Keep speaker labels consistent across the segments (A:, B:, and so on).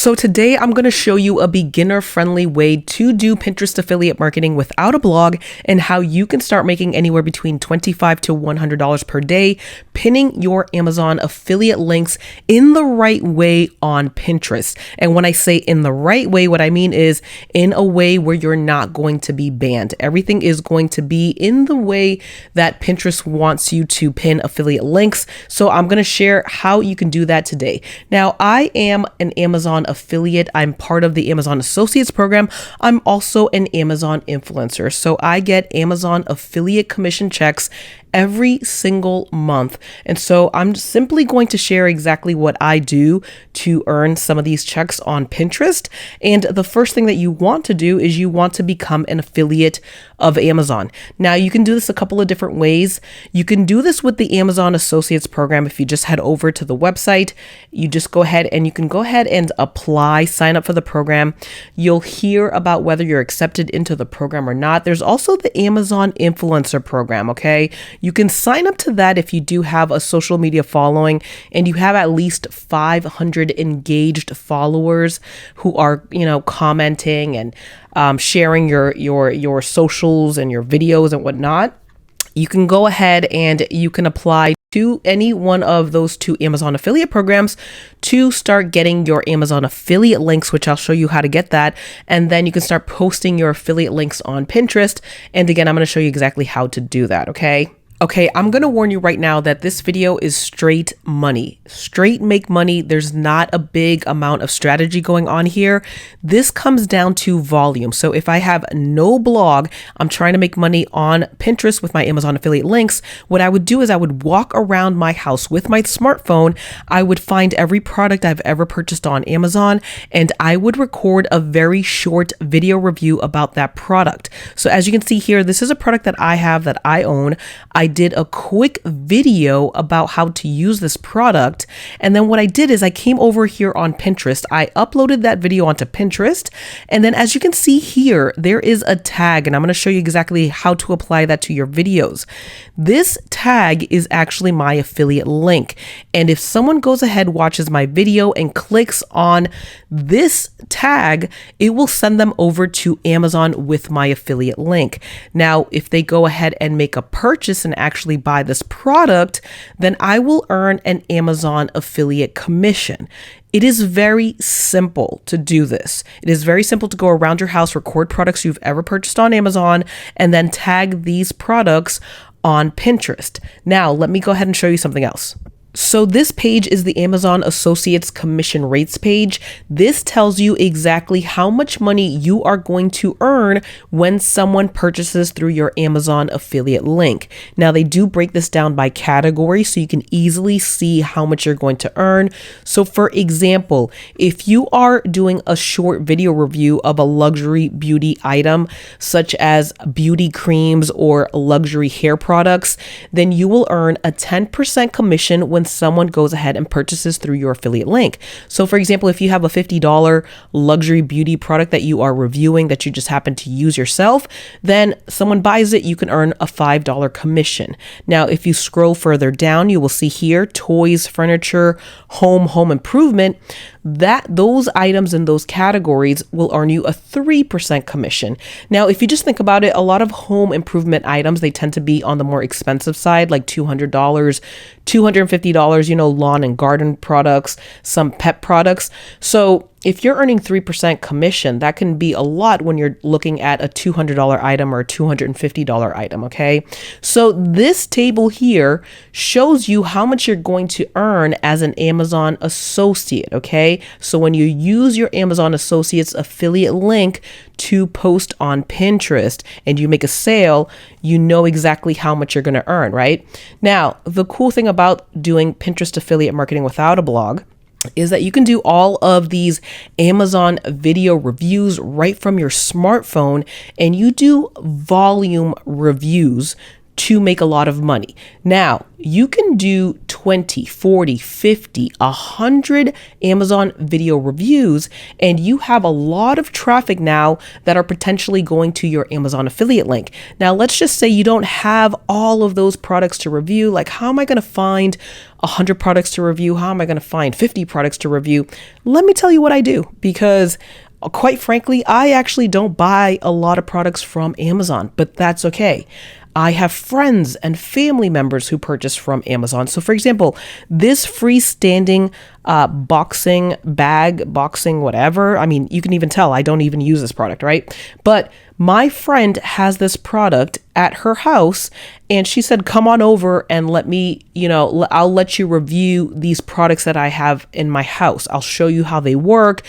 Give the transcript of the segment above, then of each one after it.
A: So today I'm going to show you a beginner-friendly way to do Pinterest affiliate marketing without a blog and how you can start making anywhere between $25 to $100 per day, pinning your Amazon affiliate links in the right way on Pinterest. And when I say in the right way, what I mean is in a way where you're not going to be banned. Everything is going to be in the way that Pinterest wants you to pin affiliate links. So I'm going to share how you can do that today. Now, I am an Amazon affiliate. I'm part of the Amazon Associates program. I'm also an Amazon influencer. So I get Amazon affiliate commission checks every single month. And so I'm simply going to share exactly what I do to earn some of these checks on Pinterest. And the first thing that you want to do is you want to become an affiliate of Amazon. Now, you can do this a couple of different ways. You can do this with the Amazon Associates program. If you just head over to the website, you just go ahead and you can go ahead and apply, sign up for the program. You'll hear about whether you're accepted into the program or not. There's also the Amazon influencer program, okay? You can sign up to that if you do have a social media following and you have at least 500 engaged followers who are, commenting and sharing your socials and your videos and whatnot. You can go ahead and you can apply to any one of those two Amazon affiliate programs to start getting your Amazon affiliate links, which I'll show you how to get that. And then you can start posting your affiliate links on Pinterest. And again, I'm going to show you exactly how to do that. Okay, I'm going to warn you right now that this video is straight money, straight make money. There's not a big amount of strategy going on here. This comes down to volume. So if I have no blog, I'm trying to make money on Pinterest with my Amazon affiliate links. What I would do is I would walk around my house with my smartphone. I would find every product I've ever purchased on Amazon, and I would record a very short video review about that product. So as you can see here, this is a product that I have that I own. I did a quick video about how to use this product. And then what I did is I came over here on Pinterest. I uploaded that video onto Pinterest. And then as you can see here, there is a tag, and I'm going to show you exactly how to apply that to your videos. This tag is actually my affiliate link. And if someone goes ahead, watches my video and clicks on this tag, it will send them over to Amazon with my affiliate link. Now, if they go ahead and make a purchase and actually buy this product, then I will earn an Amazon affiliate commission. It is very simple to do this. It is very simple to go around your house, record products you've ever purchased on Amazon, and then tag these products on Pinterest. Now, let me go ahead and show you something else. So this page is the Amazon Associates commission rates page. This tells you exactly how much money you are going to earn when someone purchases through your Amazon affiliate link. Now, they do break this down by category so you can easily see how much you're going to earn. So for example, if you are doing a short video review of a luxury beauty item, such as beauty creams or luxury hair products, then you will earn a 10% commission when someone goes ahead and purchases through your affiliate link. So for example, if you have a $50 luxury beauty product that you are reviewing that you just happen to use yourself, then someone buys it, you can earn a $5 commission. Now, if you scroll further down, you will see here toys, furniture, home improvement. Those items in those categories will earn you a 3% commission. Now, if you just think about it, a lot of home improvement items, they tend to be on the more expensive side, like $200, $250, lawn and garden products, some pet products. So if you're earning 3% commission, that can be a lot when you're looking at a $200 item or a $250 item, okay? So this table here shows you how much you're going to earn as an Amazon associate, okay? So when you use your Amazon Associates affiliate link to post on Pinterest and you make a sale, you know exactly how much you're going to earn, right? Now, the cool thing about doing Pinterest affiliate marketing without a blog is that you can do all of these Amazon video reviews right from your smartphone, and you do volume reviews to make a lot of money. Now, you can do 20, 40, 50, 100 Amazon video reviews, and you have a lot of traffic now that are potentially going to your Amazon affiliate link. Now, let's just say you don't have all of those products to review. Like, how am I going to find 100 products to review? How am I going to find 50 products to review? Let me tell you what I do, because quite frankly, I actually don't buy a lot of products from Amazon, but that's okay. I have friends and family members who purchase from Amazon. So for example, this freestanding boxing bag, boxing whatever, I mean, you can even tell I don't even use this product, right? But my friend has this product at her house, and she said, come on over and let me, I'll let you review these products that I have in my house. I'll show you how they work.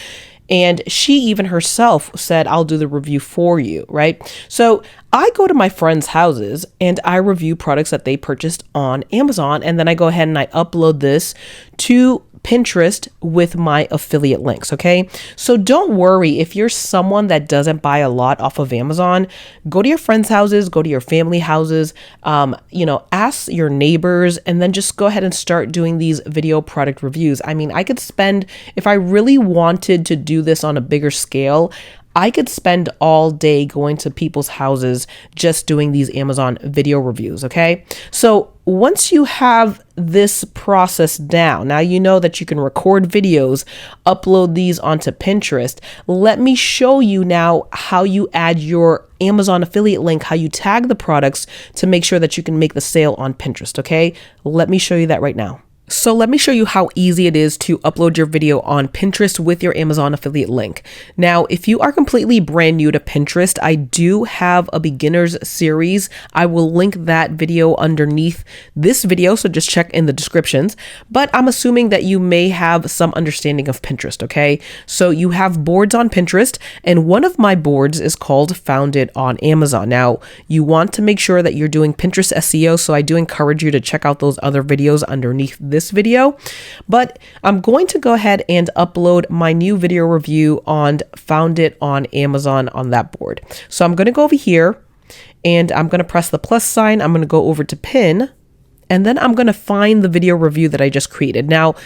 A: And she even herself said, I'll do the review for you, right? So I go to my friends' houses and I review products that they purchased on Amazon. And then I go ahead and I upload this to Pinterest with my affiliate links. Okay. So don't worry if you're someone that doesn't buy a lot off of Amazon. Go to your friends' houses, go to your family houses, ask your neighbors, and then just go ahead and start doing these video product reviews. I mean, I could spend, if I really wanted to do this on a bigger scale, I could spend all day going to people's houses just doing these Amazon video reviews, okay? So once you have this process down, now you know that you can record videos, upload these onto Pinterest. Let me show you now how you add your Amazon affiliate link, how you tag the products to make sure that you can make the sale on Pinterest, okay? Let me show you that right now. So let me show you how easy it is to upload your video on Pinterest with your Amazon affiliate link. Now, if you are completely brand new to Pinterest, I do have a beginners series. I will link that video underneath this video, so just check in the descriptions. But I'm assuming that you may have some understanding of Pinterest, okay? So you have boards on Pinterest, and one of my boards is called Found It on Amazon. Now, you want to make sure that you're doing Pinterest SEO, so I do encourage you to check out those other videos underneath this video, but I'm going to go ahead and upload my new video review on Found It on Amazon on that board. So I'm going to go over here and I'm going to press the plus sign. I'm going to go over to pin, and then I'm going to find the video review that I just created. Now,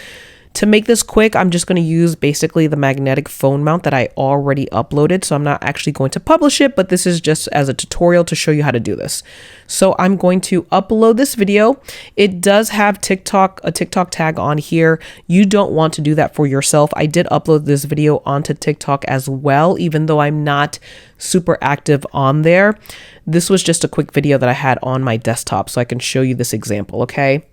A: to make this quick, I'm just going to use basically the magnetic phone mount that I already uploaded. So I'm not actually going to publish it, but this is just as a tutorial to show you how to do this. So I'm going to upload this video. It does have a TikTok tag on here. You don't want to do that for yourself. I did upload this video onto TikTok as well, even though I'm not super active on there. This was just a quick video that I had on my desktop, so I can show you this example, okay?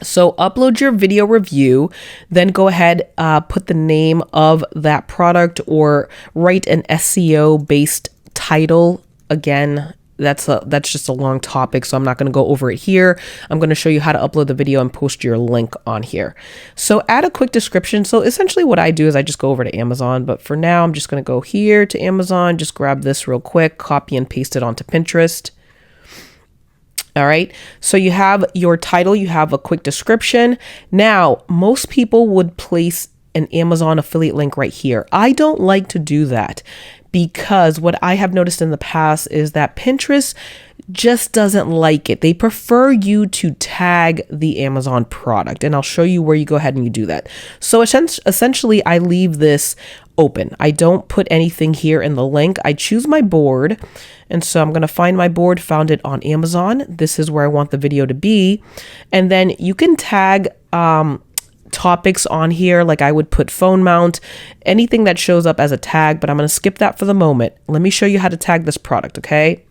A: So upload your video review, then go ahead, put the name of that product or write an SEO based title. Again, that's just a long topic, so I'm not going to go over it here. I'm going to show you how to upload the video and post your link on here. So add a quick description. So essentially what I do is I just go over to Amazon, but for now I'm just going to go here to Amazon, just grab this real quick, copy and paste it onto Pinterest. All right, so you have your title, you have a quick description. Now, most people would place an Amazon affiliate link right here. I don't like to do that because what I have noticed in the past is that Pinterest just doesn't like it. They prefer you to tag the Amazon product, and I'll show you where you go ahead and you do that. So essentially, I leave this open. I don't put anything here in the link. I choose my board, and so I'm going to find my board, Found It on Amazon. This is where I want the video to be, and then you can tag topics on here, like I would put phone mount, anything that shows up as a tag, but I'm going to skip that for the moment. Let me show you how to tag this product, okay?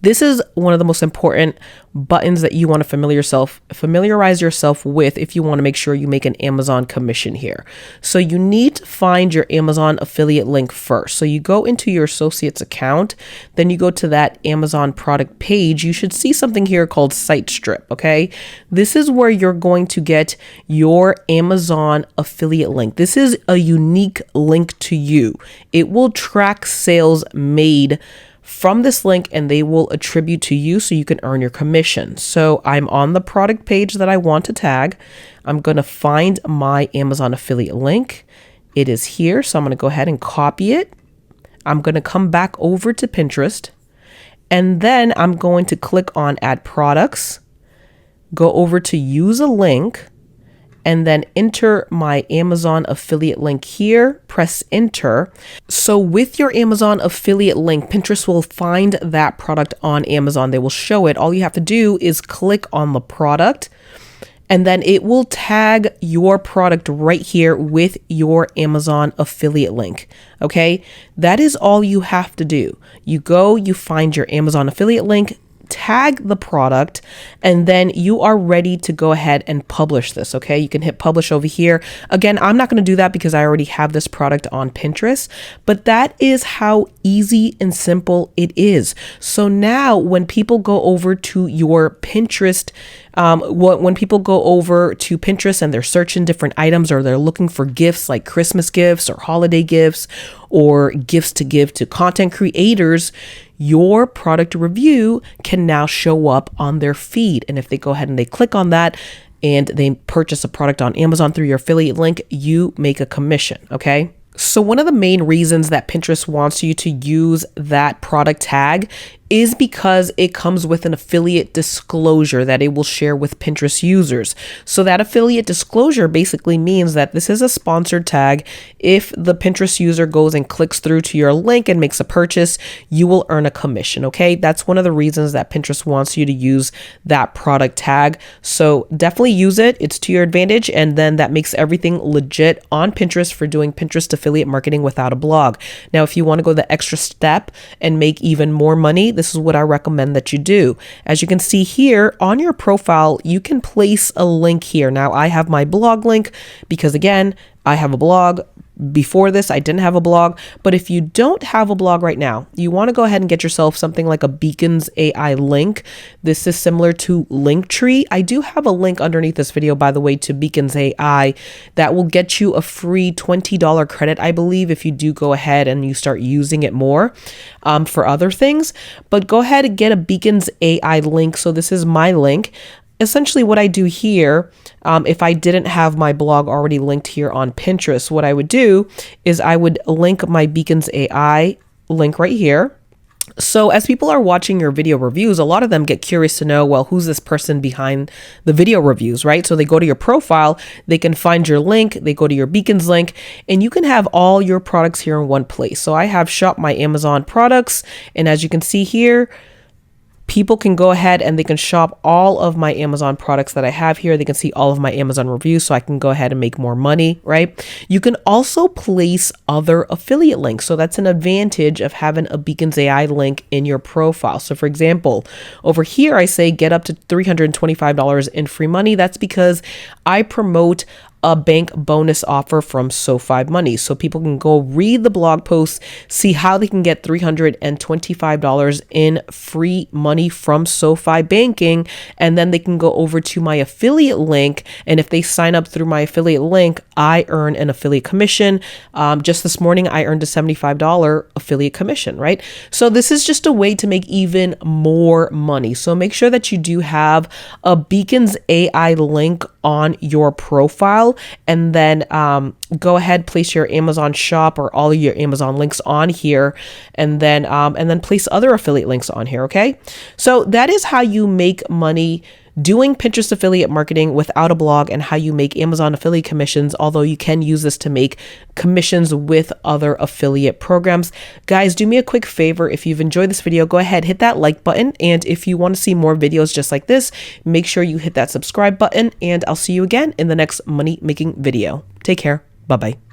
A: This is one of the most important buttons that you want to familiarize yourself with if you want to make sure you make an Amazon commission here. So you need to find your Amazon affiliate link first. So you go into your associate's account, then you go to that Amazon product page. You should see something here called Site Strip, okay? This is where you're going to get your Amazon affiliate link. This is a unique link to you. It will track sales made from this link, and they will attribute to you so you can earn your commission. So I'm on the product page that I want to tag. I'm going to find my Amazon affiliate link. It is here. So I'm going to go ahead and copy it. I'm going to come back over to Pinterest, And then I'm going to click on add products, go over to use a link, and then enter my Amazon affiliate link here, press enter. So with your Amazon affiliate link, Pinterest will find that product on Amazon. They will show it. All you have to do is click on the product, and then it will tag your product right here with your Amazon affiliate link. Okay, that is all you have to do. You go, you find your Amazon affiliate link, tag the product, and then you are ready to go ahead and publish this. Okay, you can hit publish over here. Again, I'm not going to do that because I already have this product on Pinterest, but that is how easy and simple it is. So now when people go over to your Pinterest, when people go over to Pinterest and they're searching different items, or they're looking for gifts like Christmas gifts or holiday gifts or gifts to give to content creators, your product review can now show up on their feed. And if they go ahead and they click on that and they purchase a product on Amazon through your affiliate link, you make a commission. Okay. So one of the main reasons that Pinterest wants you to use that product tag is because it comes with an affiliate disclosure that it will share with Pinterest users. So that affiliate disclosure basically means that this is a sponsored tag. If the Pinterest user goes and clicks through to your link and makes a purchase, you will earn a commission. Okay, that's one of the reasons that Pinterest wants you to use that product tag. So definitely use it. It's to your advantage. And then that makes everything legit on Pinterest for doing Pinterest affiliate marketing without a blog. Now, if you want to go the extra step and make even more money, this is what I recommend that you do. As you can see here on your profile, you can place a link here. Now I have my blog link because again, I have a blog. Before this, I didn't have a blog, but if you don't have a blog right now, you want to go ahead and get yourself something like a Beacons.AI link. This is similar to Linktree. I do have a link underneath this video, by the way, to Beacons.AI that will get you a free $20 credit, I believe, if you do go ahead and you start using it more for other things. But go ahead and get a Beacons.AI link. So this is my link. Essentially what I do here, if I didn't have my blog already linked here on Pinterest, what I would do is I would link my Beacons.AI link right here. So as people are watching your video reviews, a lot of them get curious to know, well, who's this person behind the video reviews, right? So they go to your profile, they can find your link, they go to your Beacons link, and you can have all your products here in one place. So I have shop my Amazon products, and as you can see here, people can go ahead and they can shop all of my Amazon products that I have here. They can see all of my Amazon reviews, so I can go ahead and make more money, right? You can also place other affiliate links. So that's an advantage of having a Beacons.AI link in your profile. So for example, over here, I say get up to $325 in free money. That's because I promote a bank bonus offer from SoFi Money. So people can go read the blog post, see how they can get $325 in free money from SoFi banking. And then they can go over to my affiliate link. And if they sign up through my affiliate link, I earn an affiliate commission. Just this morning, I earned a $75 affiliate commission, right? So this is just a way to make even more money. So make sure that you do have a Beacons.AI link on your profile, and then go ahead, place your Amazon shop or all of your Amazon links on here, and then place other affiliate links on here. Okay, so that is how you make money doing Pinterest affiliate marketing without a blog, and how you make Amazon affiliate commissions, although you can use this to make commissions with other affiliate programs. Guys, do me a quick favor. If you've enjoyed this video, go ahead, hit that like button. And if you want to see more videos just like this, make sure you hit that subscribe button, and I'll see you again in the next money making video. Take care. Bye-bye.